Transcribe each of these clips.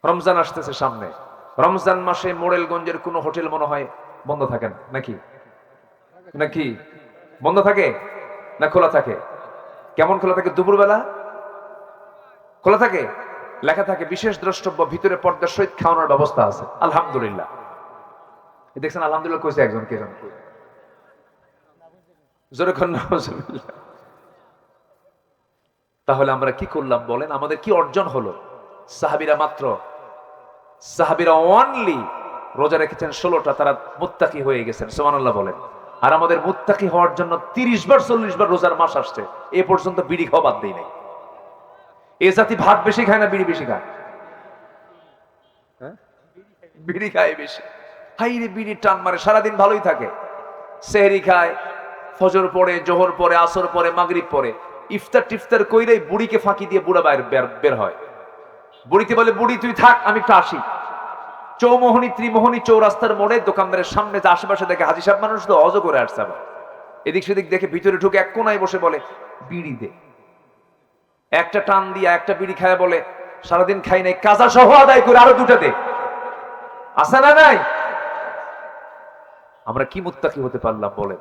রমজান আসতেছে সামনে। রমজান মাসে মোড়েলগঞ্জের কোনো হোটেল মনে হয় বন্ধ থাকে না, নাকি নাকি বন্ধ থাকে না খোলা থাকে? কেমন খোলা থাকে? দুপুরবেলা খোলা থাকে, লেখা থাকে বিশেষ দ্রষ্টব্য, ভিতরে পর্দার সহিত খাওয়ানোর ব্যবস্থা আছে। আলহামদুলিল্লাহ। দেখছেন আলহামদুলিল্লাহ কইছে একজন, কে জন? জোরে কর নাউজুবিল্লাহ। তাহলে আমরা কি করলাম বলেন? আমাদের কি অর্জন হলো? সাহাবীরা অনলি রোজা রেখেছেন 16টা, তারা মুত্তাকি হয়ে গেছেন। সুবহানাল্লাহ বলেন। আর আমাদের মুত্তাকি হওয়ার জন্য 30 বার 40 বার রোজার মাস আসছে, এ পর্যন্ত বিড়ি খাওয়া বাদ দেই নাই। এ জাতি ভাত বেশি খায় না বিড়ি বেশি খায়? হ্যাঁ, বিড়ি খায় বেশি। হাই রে, বিড়ি টান মারে, সারাদিন ভালোই থাকে। সেহরি খায়, ফজর পড়ে, জোহর পড়ে, আসর পড়ে, মাগরিব পড়ে, ইফতার টিফতার কইরেই বুড়িকে ফাঁকি দিয়ে বুড়া বের হয়। বুড়িতে বলে, বুড়ি তুই থাক, আমি একটু আসি। চৌমোহনী ত্রিমোহনী চৌরাস্তার মোড়ে দোকানদারের সামনে যে আশেপাশে দেখে হাজি সাহেব মানুষ তো অজ করে আসছে, আবার এদিক সেদিক দেখে ভিতরে ঢুকে এক কোনায় বসে বলে, বিড়ি দে। একটা টান দিয়া একটা বিড়ি খায় বলে, সারাদিন খাই নাই, কাজা সহ আদায় করে আরো দুটা দে। আসে না নাই? আমরা কি মুত্তাকি হতে পারলাম বলেন?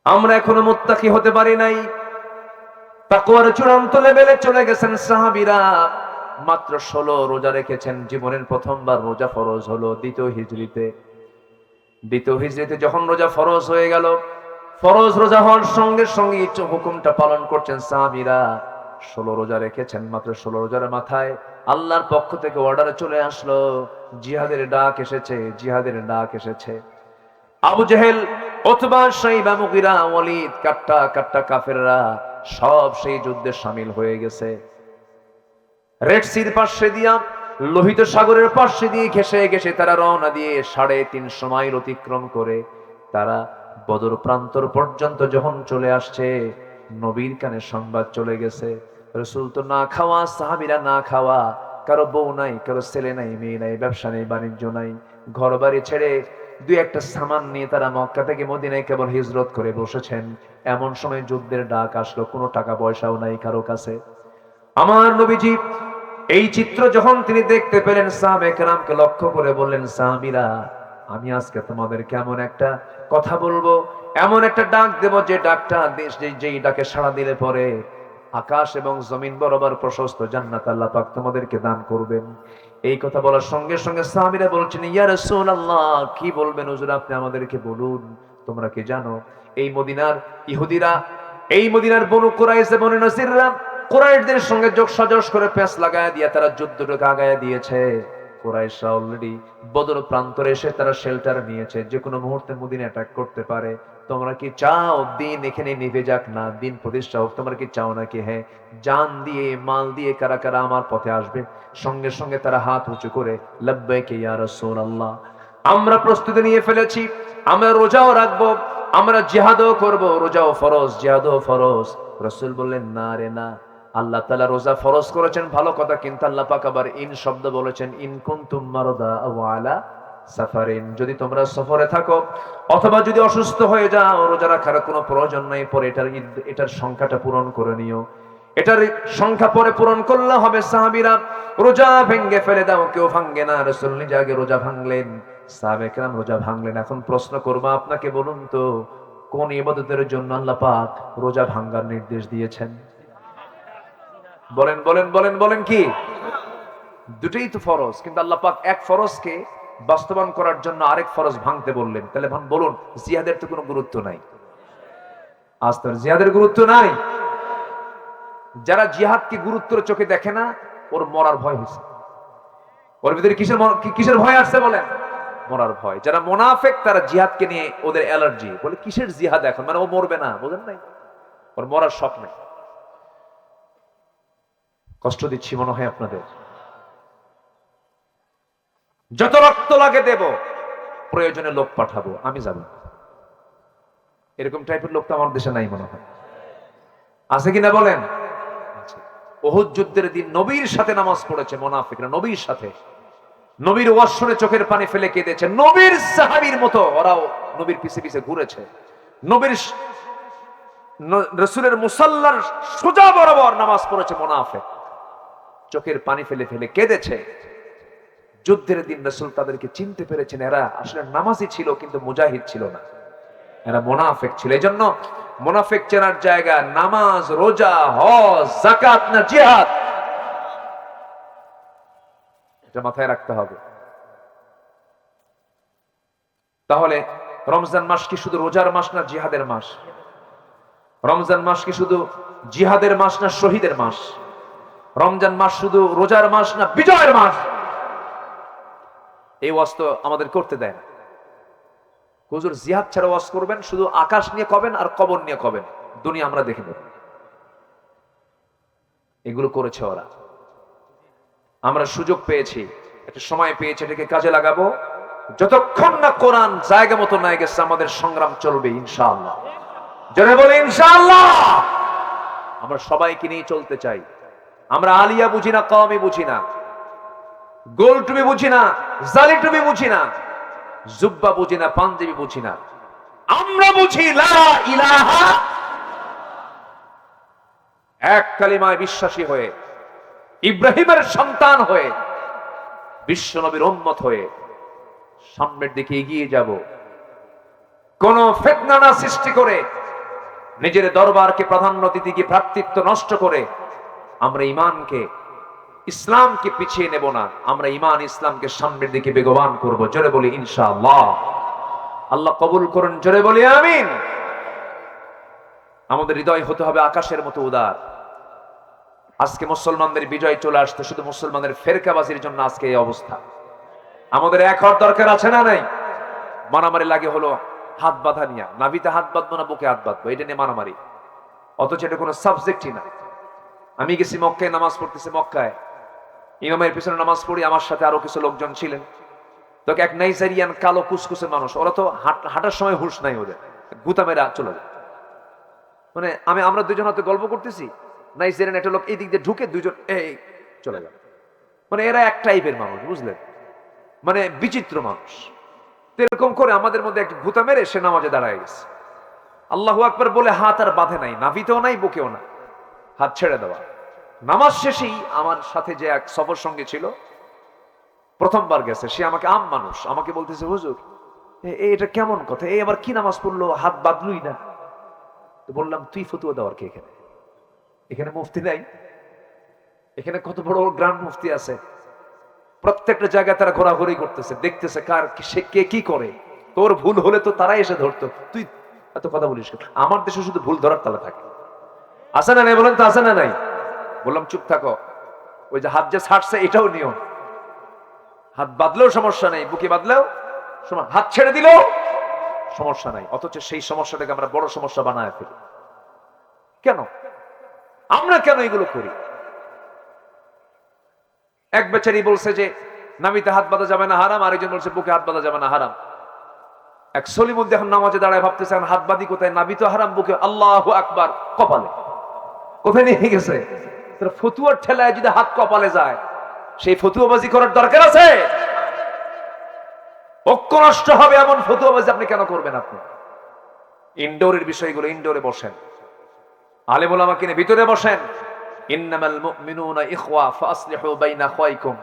আমরা এখনো মুত্তাকি হতে পারি নাই। তাকওয়ার চূড়ান্ত লেভেলে চলে গেছেন সাহাবীরা। মাত্র 16 রোজা রেখেছেন। জীবনের প্রথমবার রোজা ফরজ হলো দ্বিতীয় হিজরিতে যখন রোজা ফরজ হয়ে গেল, ফরজ রোজা হওয়ার সঙ্গে সঙ্গে হুকুমটা পালন করছেন সাহাবীরা। 16 রোজা রেখেছেন, মাত্র 16 রোজার মাথায় আল্লাহর পক্ষ থেকে অর্ডার চলে আসলো, জিহাদের ডাক এসেছে। আবু জেহেল, উতবা, শাইবা, মুগীরা, ওয়ালিদ, কাট্টা কাফেররা সব সেই যুদ্ধে শামিল হয়ে গেছে। রেড সির পাশে দিয়া, লোহিত সাগরের পাশে দিয়ে ঘেসে তারা রওনা দিয়ে 350 মাইল অতিক্রম করে তারা বদর প্রান্তর পর্যন্ত যখন চলে আসছে, নবীর কানে সংবাদ চলে গেছে, রাসূল তো না খাওয়া, সাহাবীরা না খাওয়া, কারো বউ নাই, কারো ছেলে নাই, মেয়ে নাই, ব্যবসা নেই, বাণিজ্য নাই, ঘর বাড়ি ছেড়ে দুই একটা সামান নিয়ে তারা মক্কা থেকে মদিনায় কেবল হিজরত করে বসেছেন। এমন সময় যুদ্ধের ডাক আসলো, কোনো টাকা পয়সাও নাই কারো কাছে। আমার নবীজি এই চিত্র যখন তিনি দেখতে পেলেন, সাহাবায়ে কেরামকে লক্ষ্য করে বললেন, সাহাবীরা, আমি আজকে তোমাদেরকে এমন একটা কথা বলবো, এমন একটা ডাক দেব, যে ডাকটা যেই ডাকে সাড়া দিলে পরে আকাশ এবং জমিন বরাবর প্রশস্ত জান্নাত আল্লাহ পাক তোমাদেরকে দান করবেন। এই কথা বলার সঙ্গে সঙ্গে সাহাবীরা বলছেন, ইয়া রাসূলুল্লাহ, কি বলবেন হুজুর, আপনি আমাদেরকে বলুন। তোমরা কি জানো এই মদিনার ইহুদিরা, এই মদিনার বনু কুরাইশ, বনু নসিররা কুরাইশদের সঙ্গে যোগ সাজশ করে পেঁচ লাগায় দিয়ে তারা যুদ্ধটাকে আগায় দিয়েছে। কুরাইশরা অলরেডি বদর প্রান্তরে এসে তারা শেল্টার নিয়েছে, যে কোনো মুহূর্তে মদিনা অ্যাটাক করতে পারে। তোমরা কি চাও দিন এখানে নিভে যাক না, দিন প্রতিষ্ঠা হোক? তোমরা কি চাও নাকি? হ্যাঁ, জান দিয়ে মাল দিয়ে কারা কারা আমার পথে আসবে? সঙ্গে সঙ্গে তারা হাত উঁচু করে লাব্বাইক ইয়া রাসূলুল্লাহ, আমরা প্রস্তুতি নিয়ে ফেলেছি, আমরা রোজাও রাখবো, আমরা জিহাদও করব, রোজাও ফরজ, জিহাদও ফরজ। রাসূল বললেন, না রে না, আল্লাহ তাআলা রোজা ফরজ করেছেন ভালো কথা, কিন্তু আল্লাহ পাক আবার ইন শব্দ বলেছেন, ইন কুনতুম মারদা আও আলা সাফারিন, যদি তোমরা সফরে থাকো অথবা যদি অসুস্থ হয়ে যাও, রোজা রাখার কোনো প্রয়োজন নাই, পরে এটার সংখ্যাটা পূরণ করে নিও। এটার সংখ্যা পরে পূরণ করলে হবে। সাহাবীরা রোজা ভেঙে ফেলে দাও, কেউ ভাঙে না, রাসূল নিজে আগে রোজা ভাঙলেন, সাহাবায়ে কেরাম রোজা ভাঙলেন। এখন প্রশ্ন করব আপনাকে, বলুন তো কোন ইবাদতের জন্য আল্লাহ পাক রোজা ভাঙার নির্দেশ দিয়েছেন? বলেন বলেন বলেন বলেন, কি? দুটোই তো ফরজ, কিন্তু আল্লাহ পাক এক ফরজকে বাস্তবায়ন করার জন্য আরেক ফরজ ভাঙতে বললেন। তাহলে বলুন, জিহাদের তো কোনো গুরুত্ব নাই? আজ তো জিহাদের গুরুত্ব নাই। যারা জিহাদকে গুরুত্বের চোখে দেখে না, ওর মরার ভয় হয়েছে। ওর ভিতরে কিসের ভয় আসছে বলেন? মরার ভয়। যারা মুনাফিক, তারা জিহাদকে নিয়ে ওদের অ্যালার্জি, বলে কিসের জিহাদ এখন, মানে ও মরবে না, বুঝেন নাই? ওর মরার শখ নেই। কষ্ট দিচ্ছি মনে হয় আপনাদের? যত রক্ত লাগে দেব, প্রয়োজনে লোক পাঠাবো, আমি যাব। এরকম টাইপের লোক তো আমার দেশে নাই মনে হয়। আছে কিনা বলেন? উহুদ যুদ্ধের দিন নবীর সাথে নামাজ পড়েছে মুনাফিকরা, নবীর সাথে। নবীর ওয়াজ শুনে চোখের পানি ফেলে কেঁদেছে। নবীর সাহাবীর মতো ওরাও নবীর পিছে পিছে ঘুরেছে। নবীর রাসূলের মুসাল্লার সোজা বরাবর নামাজ পড়েছে মুনাফিক। চোখের পানি ফেলে ফেলে কেঁদেছে। যুদ্ধের দিন রাসূল তাদেরকে চিনতে পেরেছেন, এরা আসলে নামাজি ছিল কিন্তু মুজাহিদ ছিল না, এরা মুনাফিক ছিল। এজন্য মুনাফিক চেনার জায়গা নামাজ, রোজা, হজ, যাকাত না জিহাদ, এটা মাথায় রাখতে হবে। তাহলে রমজান মাস কি শুধু রোজার মাস না জিহাদের মাস? রমজান মাস কি শুধু জিহাদের মাস না শহীদের মাস? রমজান মাস শুধু রোজার মাস না বিজয়ের মাস? এই ওয়াজ তো আমাদের করতে দেয় না। হুজুর জিহাদ ছাড়া ওয়াজ করবেন, শুধু আকাশ নিয়ে কবেন আর কবর নিয়ে কবেন, দুনিয়া আমরা দেখে নেব। এগুলো করেছে ওরা। আমরা সুযোগ পেয়েছি, একটা সময় পেয়েছি, এটাকে কাজে লাগাবো। যতক্ষণ না কোরআন জায়গা মতো না গেছে আমাদের সংগ্রাম চলবে ইনশাআল্লাহ। জোরে বলে ইনশাআল্লাহ। আমরা সবাইকে নিয়ে চলতে চাই। আমরা আলিয়া বুঝি না, কওমি বুঝি না, গোল টুপি বুঝি না, জালি টুপি বুঝি না, জুব্বা বুঝি না, পাঞ্জাবি বুঝি না। আমরা বুঝি লা ইলাহা, এক কালিমায় বিশ্বাসী হয়ে, ইব্রাহিমের সন্তান হয়ে, বিশ্ব নবীর উম্মত হয়ে সামনের দিকে এগিয়ে যাব। কোন ফিতনা না সৃষ্টি করে, নিজের দরবারকে প্রাধান্য দিতে গিয়ে ভ্রাতৃত্ব নষ্ট করে আমরা ঈমানকে, ইসলামকে পিছিয়ে নেব না। আমরা ঈমান ইসলামকে সামনের দিকে বেগবান করব। জোরে বলি ইনশাআল্লাহ। আল্লাহ কবুল করুন, জোরে বলি আমিন। আমাদের হৃদয় হতে হবে আকাশের মতো উদার। আজকে মুসলমানদের বিজয় চলে আসতে শুধু মুসলমানের ফেরকাবাজির জন্য আজকে এই অবস্থা। আমাদের এক হওয়ার দরকার আছে না নাই? মারামারি লাগে হলো হাত বাঁধা নিয়ে, নাভিতে হাত বাঁধবো না বুকে হাত বাঁধবো, এটা নিয়ে মারামারি। অথচ এটা কোনো সাবজেক্টই না। আমি গেছি মক্কায়, নামাজ পড়তেছি মক্কায়, ইমামের পিছনে নামাজ পড়ি, আমার সাথে আরো কিছু লোকজন ছিলেন। তো এক নাইজেরিয়ান কালো কুসকুসে মানুষ, ওরা তো হাঁটার সময় হুঁশ নাই, ওদের গুতা মেরা চলে যায়। মানে আমরা দুজন হাতে গল্প করতেছি, নাইজেরিয়ান একটা লোক এই দিক দিয়ে ঢুকে, দুজন এই চলে গেল। মানে এরা এক টাইপের মানুষ, বুঝলেন, মানে বিচিত্র মানুষ। এরকম করে আমাদের মধ্যে একটা গুতা মেরে সে নামাজে দাঁড়ায় গেছে। আল্লাহু আকবার বলে হাত আর বাঁধে নাই, নাভিতেও নাই, বুকেও না, হাত ছেড়ে দেওয়া। নামাজ শেষেই আমার সাথে যে এক সফর সঙ্গে ছিল, প্রথমবার গেছে, সে আমাকে আম মানুষ, আমাকে বলতেছে হুজুর এটা কেমন কথা, এই আবার কি নামাজ পড়লো, হাত বাঁধলুই না। তো বললাম তুই ফতুয়া দেওয়ার কে এখানে? এখানে মুফতি নাই? এখানে কত বড় গ্রান্ড মুফতি আছে, প্রত্যেকটা জায়গায় তারা ঘোরাঘুরি করতেছে, দেখতেছে কার সে কে কি করে। তোর ভুল হলে তো তারাই এসে ধরতো, তুই এত কথা বলিস। আমার দেশে শুধু ভুল ধরার তালা থাকে, আছে না নাই বলেন তো, আছে না নাই? বললাম চুপ থাকো, ওই যে হাত যে ছাড়ছে এটাও নিয়ম, হাত বাঁধলেও সমস্যা নেই, বুকে বাঁধলেও হাত ছেড়ে দিলেও সমস্যা নাই। অথচ সেই সমস্যাটাকে আমরা বড় সমস্যা বানায় ফেলি। কেন আমরা কেন এগুলো করি? এক বেচারি বলছে যে নাভিতে হাত বাঁধা যাবে না হারাম, আরেকজন বলছে বুকে হাত বাঁধা যাবে না হারাম। এক সলিমুদ্দিন এখন নামাজে দাঁড়ায় ভাবতেছে হাত বাঁধি কোথায়, নাভি তো হারাম, বুকে আল্লাহু আকবার, কপালে কোথায় নিয়ে গেছে? ফতুয়ার ঠেলায় যদি হাত কপালে যায়, সেই ফতুয়াবাজি করার দরকার আছে? ঐক্য নষ্ট হবে এমন ফতুয়াবাজি আপনি কেন করবেন? আপনি ইনডোরের বিষয়গুলো ইনডোরে বসেন, আলেম ওলামাকে নিয়ে ভিতরে বসেন। ইন্নামাল মুমিনুনা ইখওয়া ফাসলিহু বাইনা আখওয়াইকুম,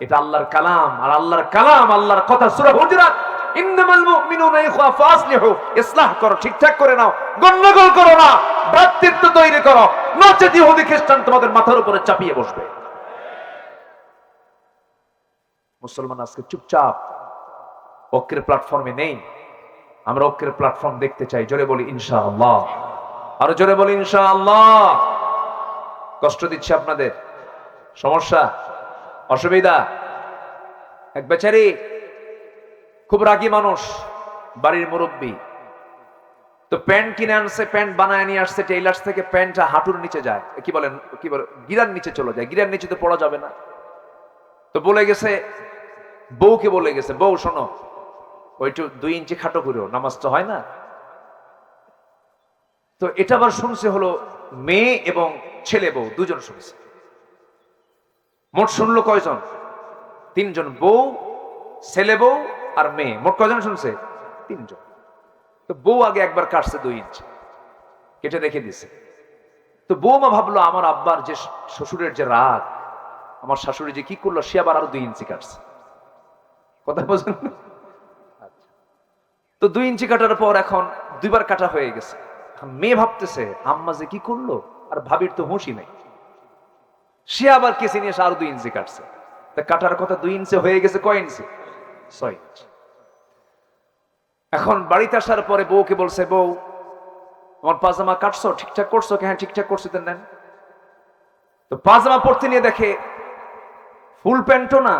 এটা আল্লাহর কালাম, আর আল্লাহর কালাম, আল্লাহর কথা সূরা হুজুরাত, ইন্নামাল মুমিনুনা ইখওয়া ফাসলিহু, ইসলাহ করো, ঠিকঠাক করে নাও, গন্ডগোল করো না, ভ্রাতৃত্ব তৈরি করো, নচেত ইহুদি খ্রিস্টান তোমাদের মাথার উপরে চাপিয়ে বসবে। মুসলমান আজকে চুপচাপ, ঐক্যের প্ল্যাটফর্মে নেই। আমরা ঐক্যের প্ল্যাটফর্ম দেখতে চাই। জোরে বলি ইনশাআল্লাহ, আরো জোরে বলি ইনশাআল্লাহ। কষ্ট দিচ্ছে আপনাদের? সমস্যা, অসুবিধা? এক বেচারি খুব রাগী মানুষ, বাড়ির মুরব্বী, তো প্যান্ট কিনে আনছে, প্যান্ট বানায় নিয়ে আসছে টেইলার্স থেকে, প্যান্টটা হাঁটুর নিচে যায়, কি বলে গিরার নিচে চলে যায়, গিরার নিচে তো পড়া যাবে না। তো বলে গেছে, বউকে বলে গেছে, বউ শোনো, ওইটু 2 ইঞ্চি খাটো করেও, নামাজ তো হয় না। তো এটা আবার শুনছে হলো মেয়ে এবং ছেলে বউ দুজন শুনছে। মোট শুনলো কয়জন? 3 জন, বউ, ছেলে বউ আর মেয়ে, মোট কয়জন শুনছে? 3 জন। তো বউ আগে একবার কাটছে 2 ইঞ্চি, কেটে রেখে দিছে। তো বৌমা ভাবলো আমার আব্বার যে শ্বশুরের যে রাগ, আমার শাশুড়ি যে কি করলো, সে আবার আরো 2 ইঞ্চি কাটছে। কথা বোঝেন? তো 2 ইঞ্চি কাটার পর এখন 2 বার কাটা হয়ে গেছে। এখন মেয়ে ভাবতেছে আম্মা যে কি করলো, আর ভাবির তো হুঁশই নেই। সে আবার কেসে নিয়ে এসে আরো 2 ইঞ্চি কাটছে। তা কাটার কথা 2 ইঞ্চি হয়ে গেছে কয় ইঞ্চি? 6 ইঞ্চি। এখন বাড়িতে আসার পরে বউকে বলছে, বউ তোমার পাজামা কাটছো, ঠিকঠাক করছো? হ্যাঁ ঠিকঠাক করছি। তো নেন। তো পাজামা পরতে নিয়ে দেখে ফুল প্যান্টও না,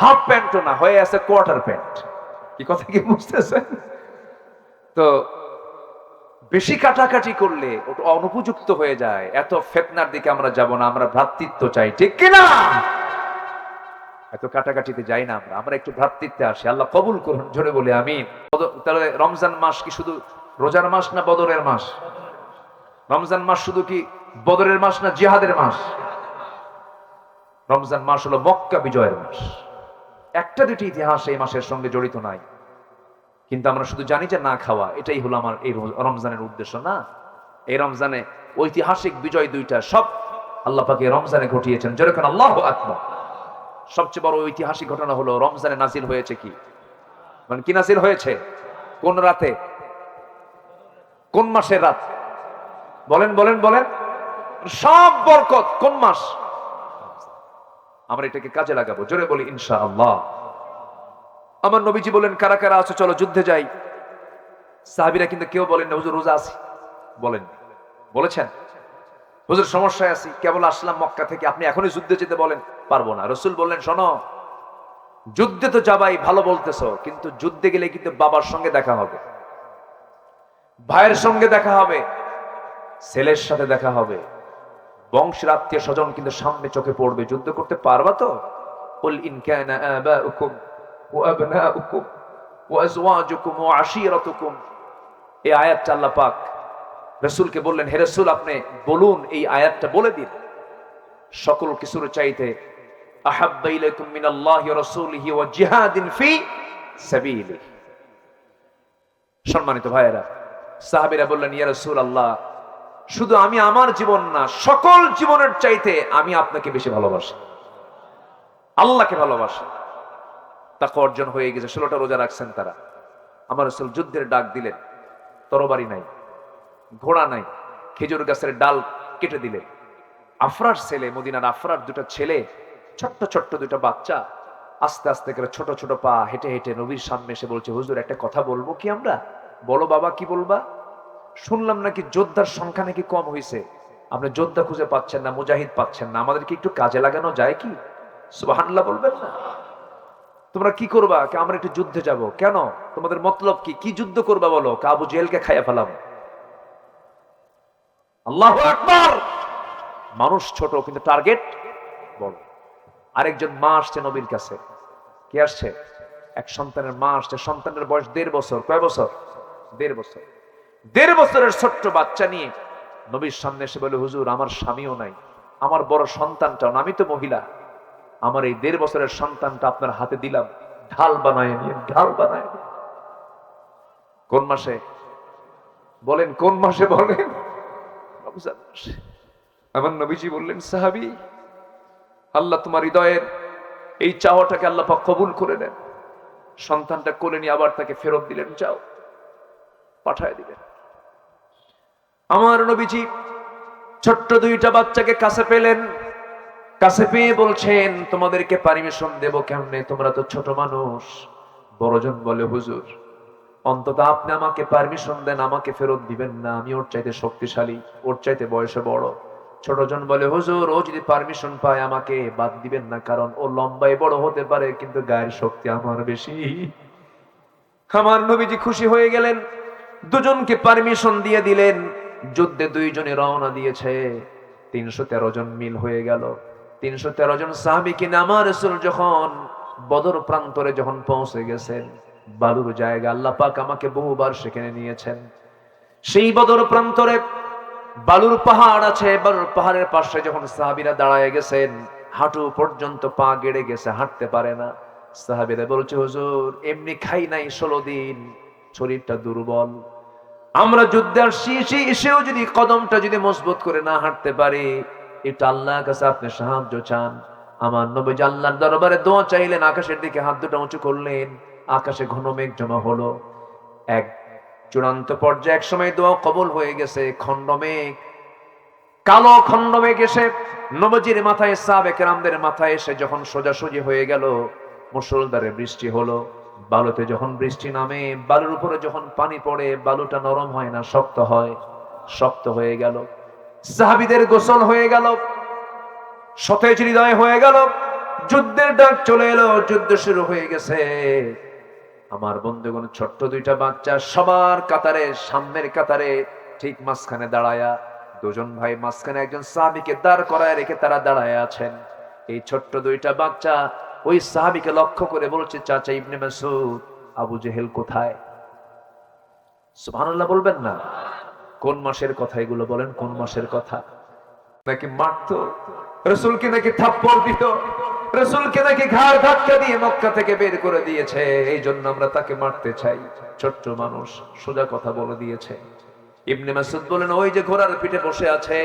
হাফ প্যান্টও না, হয়ে আছে কোয়ার্টার প্যান্ট। কি কথা কি বুঝতেছেন? তো বেশি কাটাকাটি করলে ওটা অনুপযুক্ত হয়ে যায়। এত ফিতনার দিকে আমরা যাব না, আমরা ভ্রাতৃত্ব চাই, ঠিক কিনা? এত কাটাকাটিতে যাই না আমরা, আমরা একটু ভ্রাতৃত্বে আসি। আল্লাহ কবুল করুন, জোরে বলি আমিন। তাহলে রমজান মাস কি শুধু রোজার মাস না বদরের মাস? রমজান মাস শুধু কি বদরের মাস না জিহাদের মাস? রমজান মাস হলো মক্কা বিজয়ের মাস। একটা দুটি ইতিহাস এই মাসের সঙ্গে জড়িত নাই, কিন্তু আমরা শুধু জানি যে না খাওয়া, এটাই হলো আমার এই রমজানের উদ্দেশ্য না। এই রমজানে ঐতিহাসিক বিজয় 2টা সব আল্লাহ পাক এই রমজানে ঘটিয়েছেন। যেরকম আল্লাহু আকবার। সবচেয়ে বড় ঐতিহাসিক ঘটনা হলো রমজানে নাজিল হয়েছে কি, মানে কি নাজিল হয়েছে? কোন রাতে? কোন মাসের রাত? বলেন বলেন বলেন। সব বরকত কোন মাস? আমরা এটাকে কাজে লাগাবো, জোরে বলি ইনশাআল্লাহ। আমার নবীজি বলেন, কারা কারা আছো চলো যুদ্ধে যাই। সাহাবীরা কিন্তু কেউ বলেন না হুজুর রোজা আছি, বলেন? বলেছেন হুজুর সমস্যায় আছি, কেবল আসলাম মক্কা থেকে, আপনি এখনই যুদ্ধে যেতে বলেন? পারবো না। রাসূল বললেন, শোনো, যুদ্ধে তো যাবাই ভালো বলতেছো, কিন্তু যুদ্ধে গেলে কিন্তু বাবার সঙ্গে দেখা হবে, ভাইয়ের সঙ্গে দেখা হবে, ছেলের সাথে দেখা হবে, বংশের আত্মীয় স্বজন কিন্তু সামনে চোখে পড়বে। যুদ্ধ করতে পারবা তো? কুল ইন কানা আবাউকুম ওয়া আবনাউকুম ওয়া আজওয়াজুকুম ওয়া আশীরাতুকুম। এই আয়াতটা আল্লাহ পাক রাসূলকে বললেন, হে রাসূল আপনি বলুন, এই আয়াতটা বলে দিন, সকল কিছুর চাইতে আহাব্বা ইলাইকুম মিনাল্লাহি ওয়া রাসূলিহি ওয়া জিহাদিন ফি সাবিলিহি। সম্মানিত ভাইয়েরা, সাহাবীরা বললেন, ইয়া রাসূলুল্লাহ, শুধু আমি আমার জীবন না, সকল জীবনের চাইতে আমি আপনাকে বেশি ভালোবাসি, আল্লাহকে ভালোবাসি। তাকওয়া অর্জন হয়ে গেছে, 16টা রোজা রাখছেন তারা। আমার রাসূল যুদ্ধের ডাক দিলেন, তরবারি নাই, ঘোড়া নাই, খেজুর গাছের ডাল কেটে দিলেন। আফরার ছেলে, মদিনার আফরার 2টা ছেলে, ছোট্ট ছোট্ট 2টা বাচ্চা, আস্তে আস্তে করে ছোট ছোট পা হেঁটে হেঁটে নবীর সামনে এসে বলছে, হুজুর একটা কথা বলবো কি আমরা? বলো বাবা, কি বলবা? শুনলাম নাকি যোদ্ধার সংখ্যা নাকি কম হয়েছে, আপনি যোদ্ধা খুঁজে পাচ্ছেন না, মুজাহিদ পাচ্ছেন না, আমাদেরকে একটু কাজে লাগানো যায় কি? সুবহানাল্লাহ বলবেন না? তোমরা কি করবা? আমরা একটু যুদ্ধে যাব। কেন? তোমাদের মতলব কি? কি যুদ্ধ করবা বলো? আবু জেহেলকে খাইয়া ফেলাম। আল্লাহু আকবার। মানুষ ছোট কিন্তু টার্গেট বড়। আরেকজন মা আসছে নবীর কাছে। কে আসছে? এক সন্তানের মা আসছে। সন্তানের বয়স 1.5 বছর। কয় বছর? 1.5 বছর। 1.5 বছরের ছোট্ট বাচ্চা নিয়ে নবীর সামনে এসে বলে, হুজুর আমার স্বামীও নাই, আমার বড় সন্তানটাও না, আমি তো মহিলা, আমার এই 1.5 বছরের সন্তানটা আপনার হাতে দিলাম, ঢাল বানায় নিয়ে, ঢাল বানায়। কোন মাসে বলেন? কোন মাসে বলেন? রমজান মাসে। আমার নবীজি বললেন, সাহাবী, আল্লাহ তোমার হৃদয়ের এই চাওয়াটাকে আল্লাহ পাক কবুল করে নেন। সন্তানটা কোলে নিয়ে আবার তাকে ফেরত দিলেন, যাও, পাঠায় দিলেন। আমার নবীজি ছোট্ট 2টা বাচ্চাকে কাছে পেলেন, কাছে পেয়ে বলছেন, তোমাদেরকে পারমিশন দেব কেমনে? তোমরা তো ছোট মানুষ। বড়জন বলে, হুজুর অন্তত আপনি আমাকে পারমিশন দেন, আমাকে ফেরত দিবেন না, আমি ওর চাইতে শক্তিশালী, ওর চাইতে বয়সে বড়। ছোটজন বলে, হুজুর ও যদি পারমিশন পায় আমাকে বাদ দিবেন না, কারণ ও লম্বায় বড় হতে পারে কিন্তু গায়ের শক্তি আমার বেশি। আমার নবীজি খুশি হয়ে গেলেন, দুজনকে পারমিশন দিয়ে দিলেন। যুদ্ধে 2 জনে রওনা দিয়েছে, 313 জন মিল হয়ে গেল। 313 জন সাহাবীকে নিয়ে আমার রাসূল যখন বদর প্রান্তরে যখন পৌঁছে গেছেন, বালুর জায়গা, আল্লাহ পাক আমাকে বহুবার সেখানে নিয়েছেন। সেই বদর প্রান্তরে বালুর পাহাড় আছে, বালুর পাহাড়ের পাশে যখন সাহাবীরা দাঁড়ায় গেছেন, হাঁটু পর্যন্ত পা গেড়ে গেছে, হাঁটতে পারে না। সাহাবীরা বলছে, হুজুর এমনি খাই নাই 16 দিন, শরীরটা দুর্বল, আমরা যুদ্ধে আসছি, এসেও যদি কদমটা যদি মজবুত করে না হাঁটতে পারি, একটু আল্লাহর কাছে আপনি সাহায্য চান। আমার নবীজি আল্লাহর দরবারে দোয়া চাইলেন, আকাশের দিকে হাত দুটো উঁচু করলেন, আকাশে ঘন মেঘ জমা হলো। এক চূড়ান্ত পর্যায়ে এক সময় দোয়া কবুল হয়ে গেছে। খন্ড মেঘ, কালো খন্ড মেঘ এসে নবীজির মাথায়, সাহাবে কেরামদের মাথায় এসে যখন সোজাসুজি হয়ে গেল, মুষলধারে বৃষ্টি হলো। বালুতে যখন বৃষ্টি নামে, বালুর উপরে যখন পানি পড়ে, বালুটা নরম হয় না, শক্ত হয়। শক্ত হয়ে গেল, সাহাবীদের গোসল হয়ে গেল, সতেজ হৃদয় হয়ে গেল, যুদ্ধের ডাক চলে এলো, যুদ্ধ শুরু হয়ে গেছে। আমার বন্ধুগণ, ছোট্ট দুইটা বাচ্চা সবার কাতারে, সামনের কাতারে ঠিক মাঝখানে দাঁড়ায়া, দুজন ভাই মাঝখানে একজন সাহাবীকে দাঁড় করায় রেখে তারা দাঁড়ায় আছেন। এই ছোট্ট দুইটা বাচ্চা ওই সাহাবীকে লক্ষ্য করে বলছে, চাচা ইবনে মাসউদ, আবু জেহেল কোথায়? সুবহানাল্লাহ বলবেন না? কোন মাসের কথা এগুলো বলেন? কোন মাসের কথা? নাকি মারতো রাসূলকে, নাকি থাপ্পড় দিত রাসূলকে, নাকি ঘাড় ধাক্কা দিয়ে মক্কা থেকে বের করে দিয়েছে, এই জন্য আমরা তাকে মারতে চাই? ছোট্ট মানুষ সোজা কথা বলে দিয়েছে। ইবনে মাসউদ বলেন, ওই যে ঘোড়ার পিঠে বসে আছে,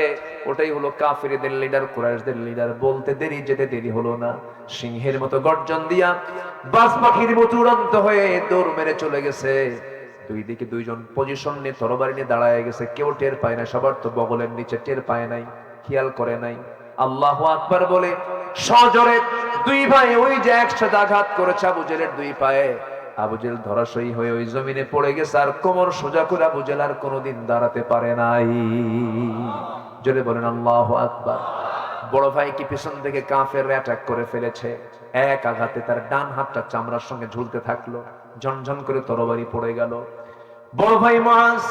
ওটাই হলো কাফিরদের লিডার, কুরাইশদের লিডার। বলতে দেরি, যেতে দেরি হলো না, সিংহের মতো গর্জন দিয়া, বাজ পাখির মতো উড়ন্ত হয়ে দৌড় মেরে চলে গেছে। দুই দিকে দুইজন পজিশন নিয়ে তরবারি নিয়ে দাঁড়ায় গেছে। কেউ টের পায় না, সবার তো বগলের নিচে, টের পায় নাই, খেয়াল করে নাই। আল্লাহু আকবার বলে সজোরে দুই ভাই ওই যে একসাথে আঘাত করেছে আবু জেলের দুই পায়ে, আবু জেল ধরাশয়ী হয়ে ওই জমিনে পড়ে গেছে। আর কোমর সোজা করে আবু জেল আর কোনোদিন দাঁড়াতে পারে নাই। জোরে বলেন আল্লাহু আকবার। বড় ভাই কি পিছন থেকে কাফেররা অ্যাটাক করে ফেলেছে, এক আঘাতে তার ডান হাতটা চামড়ার সঙ্গে ঝুলতে থাকলো, ঝনঝন করে তরবারি পড়ে গেল। বড় ভাই মুআজ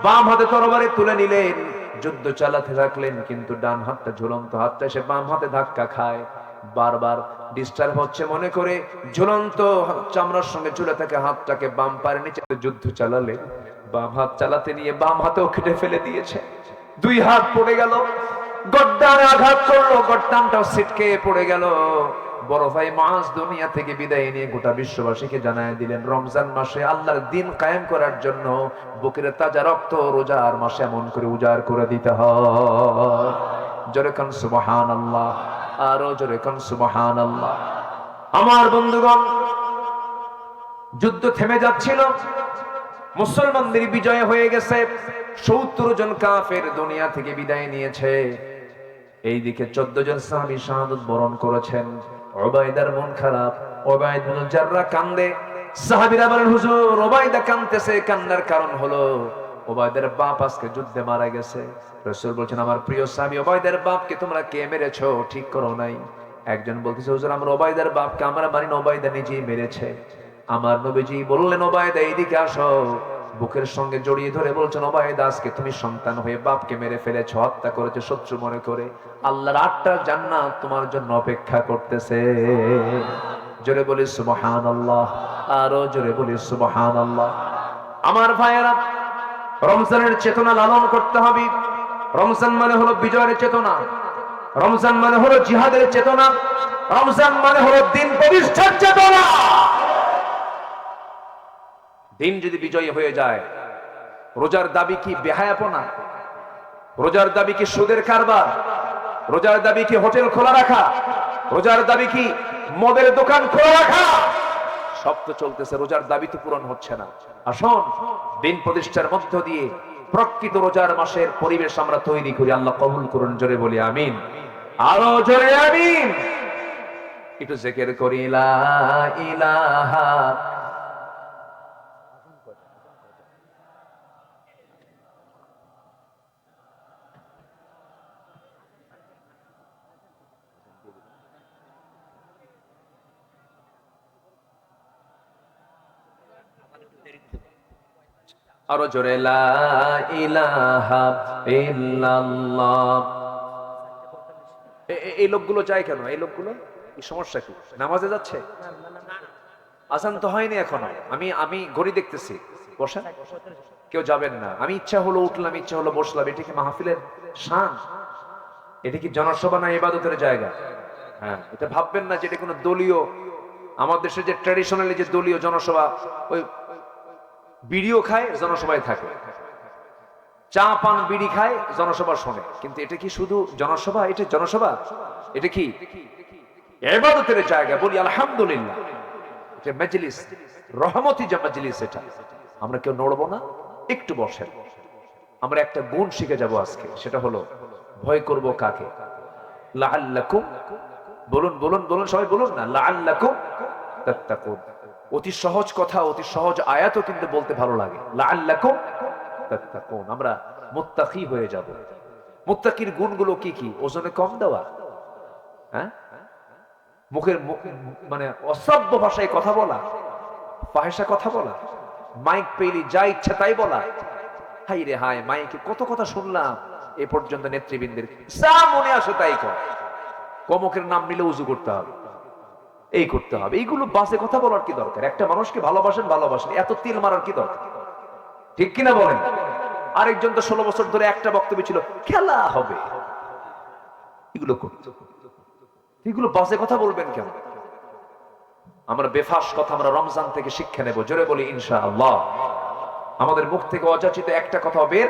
বাম হাতে তরবারি তুলে নিলেন, যুদ্ধ চালাতে থাকলেন, কিন্তু ডান হাতটা, ঝুলন্ত হাতটা এসে বাম হাতে ধাক্কা খায়। বারবার ডিস্টার্ব হচ্ছে মনে করে ঝুলন্ত চামড়ার সঙ্গে ঝুলে থাকে হাতটাকে বাম পায়ের নিচে যুদ্ধ চালালে, বাম হাত চালাতে নিয়ে বাম হাতেও কেটে ফেলে দিয়েছে। দুই হাত পড়ে গেল, গর্দানে আঘাত করলো, গর্দানটাও ছিটকে পড়ে গেল। বড় ভাই মুআজ দুনিয়া থেকে বিদায় নিয়ে গোটা বিশ্ববাসীকে জানায় দিলেন, রমজান মাসে আল্লাহর দ্বীন কায়েম করার জন্য বুকের তাজা রক্ত রোজার মাসে এমন করে উজাড় করে দিতে হয়। জোরে কান সুবহানাল্লাহ, আরো জোরে কান সুবহানাল্লাহ। আমার বন্ধুগণ, যুদ্ধ থেমে যাচ্ছিল, মুসলমানদের বিজয় হয়ে গেছে। 70 জন কাফের দুনিয়া থেকে বিদায় নিয়েছে। এইদিকে 14 জন সাহাবী শাহাদাত বরণ করেছেন। উবাইদার মন খারাপ, উবাইদ বিন জাররাহ কান্দে। সাহাবীরা বলেন, হুজুর উবাইদা কাঁদতেছে, কান্নার কারণ হলো উবাইদার বাপ আজকে যুদ্ধে মারা গেছে। রাসূল বলেন, আমার প্রিয় সাহাবী, উবাইদার বাপকে তোমরা কে মেরেছো? ঠিক করো নাই। একজন বলতেছে, হুজুর আমরা উবাইদার বাপকে আমরা মারি না, উবাইদা নিজেই মেরেছে। আমার নবীজি বললেন, উবাইদা এইদিকে আসো। বুকের সঙ্গে জড়িয়ে ধরে বলছেন, উবাইদা আজকে তুমি সন্তান হয়ে বাপকে মেরে ফেলেছো, হত্যা করেছো শত্রু মনে করে। আল্লাহর 8টা জান্নাত তোমার জন্য অপেক্ষা করতেছে। জোরে বলি সুবহানাল্লাহ, আরো জোরে বলি সুবহানাল্লাহ। আমার ভাইয়েরা, রমজানের চেতনা লালন করতে হবে। রমজান মানে হলো বিজয়ের চেতনা, রমজান মানে হলো জিহাদের চেতনা, রমজান মানে হলো দিন প্রতিষ্ঠার চেতনা। দিন যদি বিজয়ী হয়ে যায়, রোজার দাবি কি বেহায়াপনা? রোজার দাবি কি সুদের কারবার? রোজার দাবি কি হোটেল খোলা রাখা? রোজার দাবি কি মদের দোকান খোলা রাখা? সব তো চলতেছে, রোজার দাবি তো পূরণ হচ্ছে না। আসুন দিন প্রতিষ্ঠার মধ্য দিয়ে প্রকৃত রোজার মাসের পরিবেশ আমরা তৈরি করি। আল্লাহ কবুল করুন। জোরে বলি আমিন, আরো জোরে আমিন। একটু জিকির করি লা ইলাহা আরো জোরে লা ইলাহা ইল্লাল্লাহ। এই লোকগুলো যায় কেন? এই লোকগুলো এই সমস্যা কি? নামাজে যাচ্ছে? আজান তো হয়নি এখনো। আমি ঘড়ি দেখতেছি। বসেন, কেউ যাবেন না। আমি ইচ্ছা হলো উঠলাম, ইচ্ছা হলো বসলাম। এটা কি মাহফিলের শান? এটা কি জনসভা না ইবাদতের জায়গা? হ্যাঁ, এটা ভাববেন না যে এটা কোনো দলীয়, আমাদের দেশে যে ট্র্যাডিশনালি যে দলীয় জনসভা, ওই বিড়িও খায় জনসভায় থাকে। চা পান বিড়ি খায়, জনসভা শোনে, কিন্তু এটা কি শুধু জনসভা? এটা জনসভা? এটা কি ইবাদতের জায়গা? বলি আলহামদুলিল্লাহ। এটা মজলিস, রহমতি যে মজলিস, এটা আমরা কেউ নড়বো না, একটু বসেন। আমরা একটা গুণ শিখে যাব আজকে, সেটা হলো ভয় করব কাকে? লাআল্লাকুম, বলুন বলুন বলুন, সবাই বলুন না, লাআল্লাকুম তাত্তাকুন। অতি সহজ কথা, অতি সহজ আয়াতও কিন্তু বলতে ভালো লাগে। লাআল্লাকুম তাত্তাকুন, আমরা মুত্তাকি হয়ে যাব। মুত্তাকির গুণগুলো কি কি? ওজনে কম দেওয়া, হ্যাঁ, মুখের মানে অসভ্য ভাষায় কথা বলা, ফাহিশা কথা বলা, মাইক পেলি যা ইচ্ছা তাই বলা। হাই রে হাই, মাইকে কত কথা শুনলাম এ পর্যন্ত নেতৃবৃন্দের, যা মনে আসে তাই কর। কমকের নাম নিলে উজু করতে হবে, এই করতে হবে, এইগুলো বাসে কথা বলার কি দরকার? একটা মানুষকে ভালোবাসেন, ভালোবাসেন, এত তিল মারার কি দরকার? ঠিক কিনা বলেন? আরেকজন তো 16 বছর ধরে একটা বক্তব্য ছিল, খেলা হবে, এগুলো করতে। এগুলো বাসে কথা বলবেন কেন? আমরা বেফাস কথা আমরা রমজান থেকে শিক্ষা নেব। জোরে বলি ইনশাআল্লাহ। আমাদের মুখ থেকে অযাচিত একটা কথা বের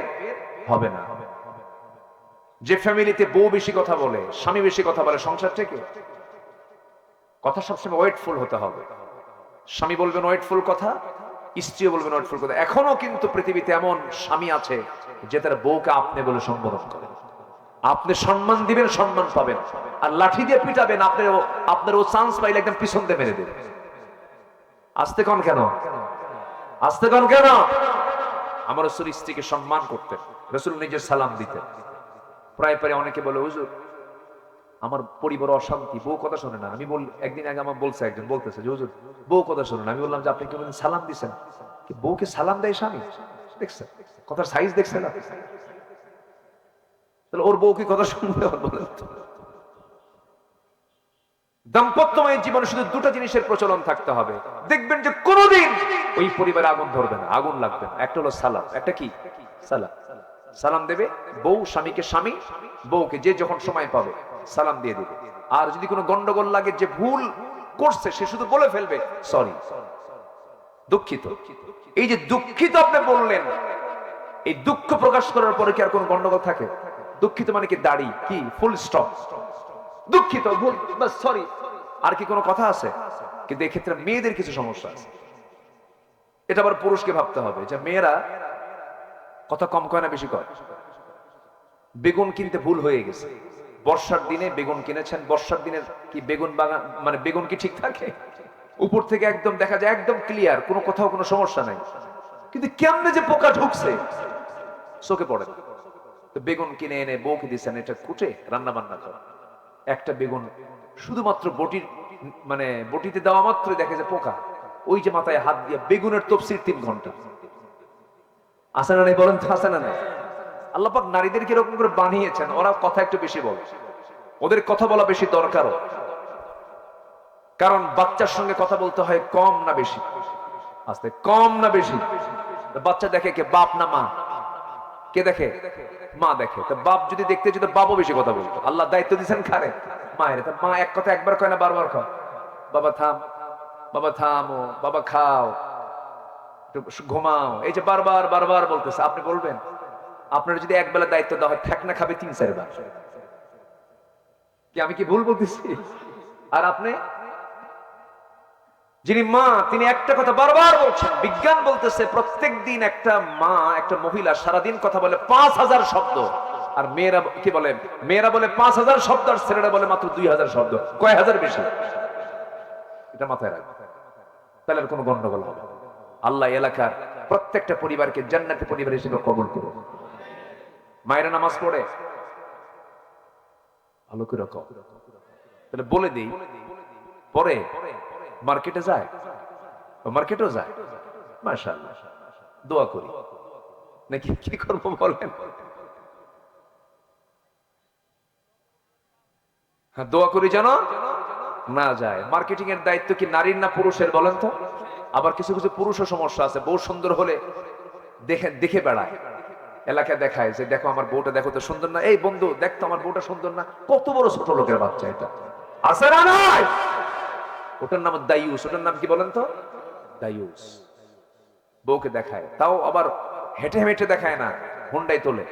হবে না। যে ফ্যামিলিতে বউ বেশি কথা বলে, স্বামী বেশি কথা বলে, সংসার থেকে কথা সবসময় ওয়েটফুল হতে হবে। স্বামী বলবেন ওয়েটফুল কথা, স্ত্রীও বলবেন ওয়েটফুল কথা। এখনো কিন্তু পৃথিবীতে এমন স্বামী আছে যে তার বউকে আপনি বলে সম্বোধন করে। আপনি সম্মান দিবেন, সম্মান পাবেন, আর লাঠি দিয়ে পিটাবেন, আপনার ও চান্স পাইলে একদম পিছন দিয়ে মেরে দেবেন। আস্তে কন কেন? আস্তে কন কেন? আমার রাসূল স্ত্রীকে সম্মান করতেন, রাসূল নিজে সালাম দিতেন। প্রায় প্রায় অনেকে বলে, হুজুর আমার পরিবার অশান্তি, বউ কথা শোনে না। আমি একদিন আগে আমার বলছে, একজন বলতেছে যে হুজুর বউ কথা শোনে না। আমি বললাম যে আপনি কি সালাম দিচ্ছেন? কি বউকে সালাম দেয় স্বামী? দেখছেন কথার সাইজ? দেখছেন না? তাহলে ওর বউ কি কথা শুনবে? বলেন তো। দাম্পত্যময় জীবনে শুধু দুটো জিনিসের প্রচলন থাকতে হবে, দেখবেন যে কোনোদিন ওই পরিবারে আগুন ধরবে না, আগুন লাগবে না। একটা হলো সালাম, একটা কি? সালাম। সালাম দেবে বউ স্বামীকে, স্বামী বউকে, যে যখন সময় পাবে সালাম দিয়ে দেবে। আর যদি কোনো গন্ডগোল লাগে, যে ভুল করছে সে শুধু বলে ফেলবে সরি, দুঃখিত। এই যে দুঃখিত আপনি বললেন, এই দুঃখ প্রকাশ করার পরে কি আর কোনো গন্ডগোল থাকে? দুঃখিত মানে কি দাড়ি কি ফুল স্টপ? দুঃখিত, ভুল, বাস, সরি। আর কি কোনো কথা আছে? কিন্তু এক্ষেত্রে মেয়েদের কিছু সমস্যা আছে। এটা আবার পুরুষকে ভাবতে হবে যে মেয়েরা কথা কম কয় না বেশি কয়? বেগুন কিনতে ভুল হয়ে গেছে, বর্ষার দিনে বেগুন কিনেছেন, বর্ষার দিনে কি বেগুন বাগান মানে বেগুন কি ঠিক থাকে? উপর থেকে একদম দেখা যায় একদম ক্লিয়ার, কোনো কোথাও কোনো সমস্যা নাই, কিন্তু কেমনে যে পোকা ঢুকছে চোখে পড়ে। তো বেগুন কিনে এনে বউকে দিচ্ছেন, এটা কুটে রান্না বান্না করা। একটা বেগুন শুধুমাত্র বটির মানে বটিতে দেওয়া মাত্রই দেখে যে পোকা, ওই যে মাথায় হাত দিয়ে বেগুনের তফসির 3 ঘন্টা। আসে না নাই? বলেন তো, আসে না নাই? আল্লাহ পাক নারীদেরকে এরকম করে বানিয়েছেন, ওরা কথা একটু বেশি বলে, ওদের কথা বলা বেশি দরকারও। কারণ বাচ্চার সঙ্গে কথা বলতে হয় কম না বেশি? আস্তে, কম না বেশি? বাচ্চা দেখে কে, বাপ না মা? কে দেখে? মা দেখে। তো বাপ যদি দেখতে যেত, বাপও বেশি কথা বলতো। আল্লাহ দায়িত্ব দিচ্ছেন কারে? মায়ের। তা মা এক কথা একবার কয় না, বারবার কয়, বাবা থাম, বাবা থামো, বাবা খাও, একটু ঘুমাও। এই যে বারবার বারবার বলতেছে, আপনি বলবেন? আপনার যদি একবেলা দায়িত্ব দেওয়া হয়, ঠেকনা খাবে 3-4 বার। কি আমি কি ভুল বলতেছি? আর আপনি, যিনি মা, তিনি একটা কথা বারবার বলছেন। বিজ্ঞান বলতেছে প্রত্যেক দিন একটা মা, একটা মহিলা সারাদিন কথা বলে 5000 শব্দ। আর মেয়েরা কি বলে? মেয়েরা বলে 5000 শব্দ, আর ছেলেরা বলে মাত্র 2000 শব্দ। কয় হাজার বেশি? এটা মাথায় রাখবে, তাহলে আর কোনো গন্ডগোল হবে। আল্লাহ এলাকার প্রত্যেকটা পরিবারকে জান্নাতি পরিবার হিসেবে কবুল করুন। মায়েরা নামাজ পড়ে ভালো করে কম, তাহলে বলে দিই, পরে মার্কেটে যায়, মার্কেটেও যায়, মাশাআল্লাহ, দোয়া করি নাকি কি করবো বলেন? হ্যাঁ, দোয়া করি যেন না যায়। মার্কেটিং এর দায়িত্ব কি নারীর না পুরুষের বলেন তো? আবার কিছু কিছু পুরুষও সমস্যা আছে, বউ সুন্দর হলে দেখে দেখে বেড়ায়, এলাকায় দেখায় যে দেখো আমার বউটা, দেখো তো সুন্দর না, এই বন্ধু দেখতো আমার বউটা সুন্দর না। কত বড় ছোট লোকের বাচ্চা এটা, আছে না নাই? ওটার নাম দায়ুস। ওটার নাম কি বলেন তো? দায়ুস। বউকে দেখায়, তাও আবার হেঁটে হেঁটে দেখায় না, হুন্ডাই তোলে।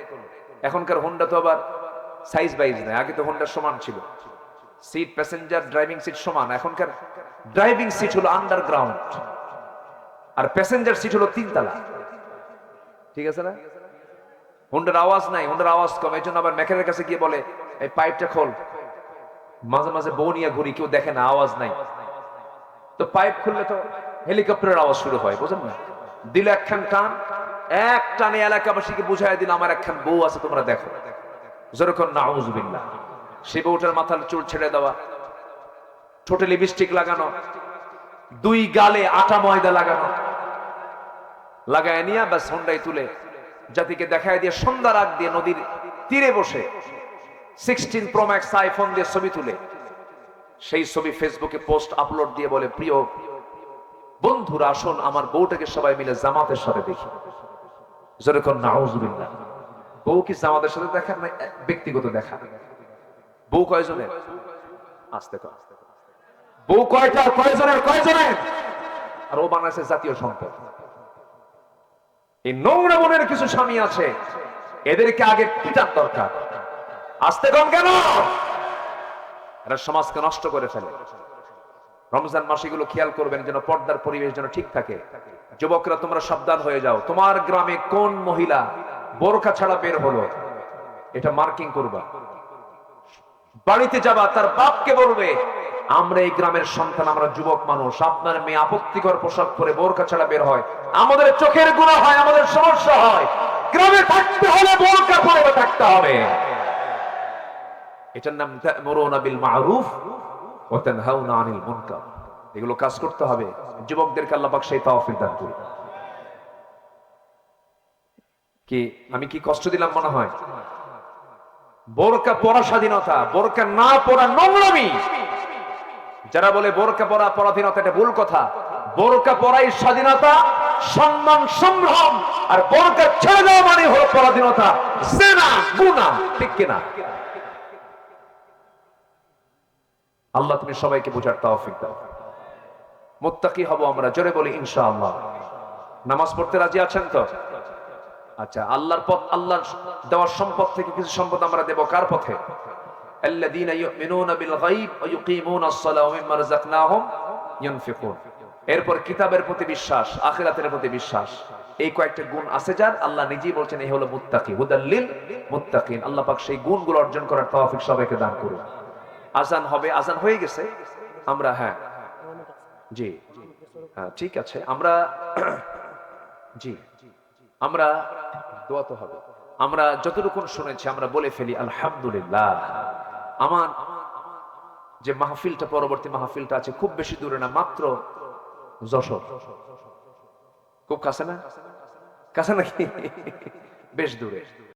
এখনকার হুন্ডা তো আবার সাইজ বাইজ নেই, আগে তো হুন্ডার সমান ছিল সিট, প্যাসেঞ্জার ড্রাইভিং সিট সমান। এখনকার ড্রাইভিং সিট হলো আন্ডারগ্রাউন্ড, আর প্যাসেঞ্জার সিট হলো 3 তলা। ঠিক আছে না? হুন্ডার আওয়াজ নাই, হুন্ডার আওয়াজ কম, এই জন্য আবার মেকারের কাছে গিয়ে বলে এই পাইপটা খোল। মাঝে মাঝে বউ নিয়ে ঘুরি, কেউ দেখে না, আওয়াজ নাই। তো পাইপ খুললে তো হেলিকপ্টারের আওয়াজ শুরু হয়, বুঝেন না? দিলে একখান টান, এক টানে এলাকাবাসীকে বুঝাই দিল আমার একখান বউ আছে, তোমরা দেখো। যেরকম নাউজুবিল্লাহ, সে বউটার মাথার চুল ছেড়ে দেওয়া, ঠোঁটে লিপস্টিক লাগানো, 2 গালে আটা ময়দা লাগানো, লাগায় নিয়ে ব্যাস হুন্ডাই তুলে জাতিকে দেখায় দিয়ে সন্ধ্যার আগ দিয়ে নদীর তীরে বসে 16 Pro Max আইফোন দিয়ে ছবি তুলে সেই ছবি ফেসবুকে পোস্ট আপলোড দিয়ে বলে, প্রিয় বন্ধুরা আসুন আমার বউটাকে সবাই মিলে জামাতের সাথে দেখি। যেরকম নাউজুবিল্লাহ, বউ কি জামাতের সাথে দেখা না ব্যক্তিগত দেখা? বউ কয়জনের? আস্তে কর, বউ কয়টা, কয়জনের, কয়জনের? আর ও বানাইছে জাতীয় সম্পদ। এই নোংরা মনের কিছু স্বামী আছে, এদেরকে আগে পিটার দরকার। আস্তে কম কেন? এরা সমাজকে নষ্ট করে ফেলে। রমজান মাসে এগুলো খেয়াল করবেন যেন পর্দার পরিবেশ যেন ঠিক থাকে। যুবকরা তোমরা সাবধান হয়ে যাও, তোমার গ্রামে কোন মহিলা বোরকা ছাড়া বের হলো এটা মার্কিং করবা। বাড়িতে যাবা, তার বাপকে বলবে আমরা এই গ্রামের সন্তান, আমরা যুবক মানুষ, আপনার মেয়ে আপত্তিকর পোশাক পরে বোরকা ছাড়া বের হয়, আমাদের চোখের গুনাহ হয়, আমাদের সমস্যা হয়। গ্রামে থাকতে হলে বোরকা পরে থাকতে হবে। এটার নাম তা'মুরুনা বিল মা'রুফ ওয়া তানহাউনা আনিল মুনকার। এগুলো কাজ করতে হবে। যুবকদেরকে আল্লাহ পাক সেই তৌফিক দান করুন। কি আমি কি কষ্ট দিলাম মনে হয়? বোরকা পরা স্বাধীনতা, বোরকা না পরা নোংরামি। যারা বলে বোরকা পরা পরাধীনতা, এটা ভুল কথা। বোরকা পরাই স্বাধীনতা, সম্মান, সম্ভ্রম। আর বোরকা ছেড়ে দেওয়া মানে হলো পরাধীনতা, জিনা, গুনাহ। ঠিক কিনা? আল্লাহ তুমি সবাইকে বোঝার তৌফিক দাও। মুত্তাকি হব আমরা, জোরে বলি ইনশাআল্লাহ। নামাজ পড়তে রাজি আছেন তো? আচ্ছা, আল্লাহর পথ, আল্লাহর দেওয়ার সম্পদ থেকে কিছু সম্পদ আমরা দেব কার পথে? আল্লাযীনা ইউমিনুনা বিল গায়ব ওয়া ইউকিমুনাস সালাহ ওয়া মিম্মা রাযাকনাহুম ইউনফিকুন। এরপর কিতাবের প্রতি বিশ্বাস, আখিরাতের প্রতি বিশ্বাস। এই কয়েকটা গুণ আছে যার, আল্লাহ নিজেই বলছেন এই হলো মুত্তাকি, হুদাল লিল মুত্তাকিন। আল্লাহ পাক সেই গুণগুলো অর্জন করার তৌফিক সবাইকে দান করুন। আজান হবে, আজান হয়ে গেছে। আমরা হ্যাঁ জি হ্যাঁ ঠিক আছে, আমরা জি আমরা দোয়া তো হবে। আমরা যতটুকু শুনেছি আমরা বলে ফেলি আলহামদুলিল্লাহ। আমার যে মাহফিলটা, পরবর্তী মাহফিলটা আছে খুব বেশি দূরে না, মাত্র যশোর। খুব কাছে না? কাছে নাকি? বেশ দূরে।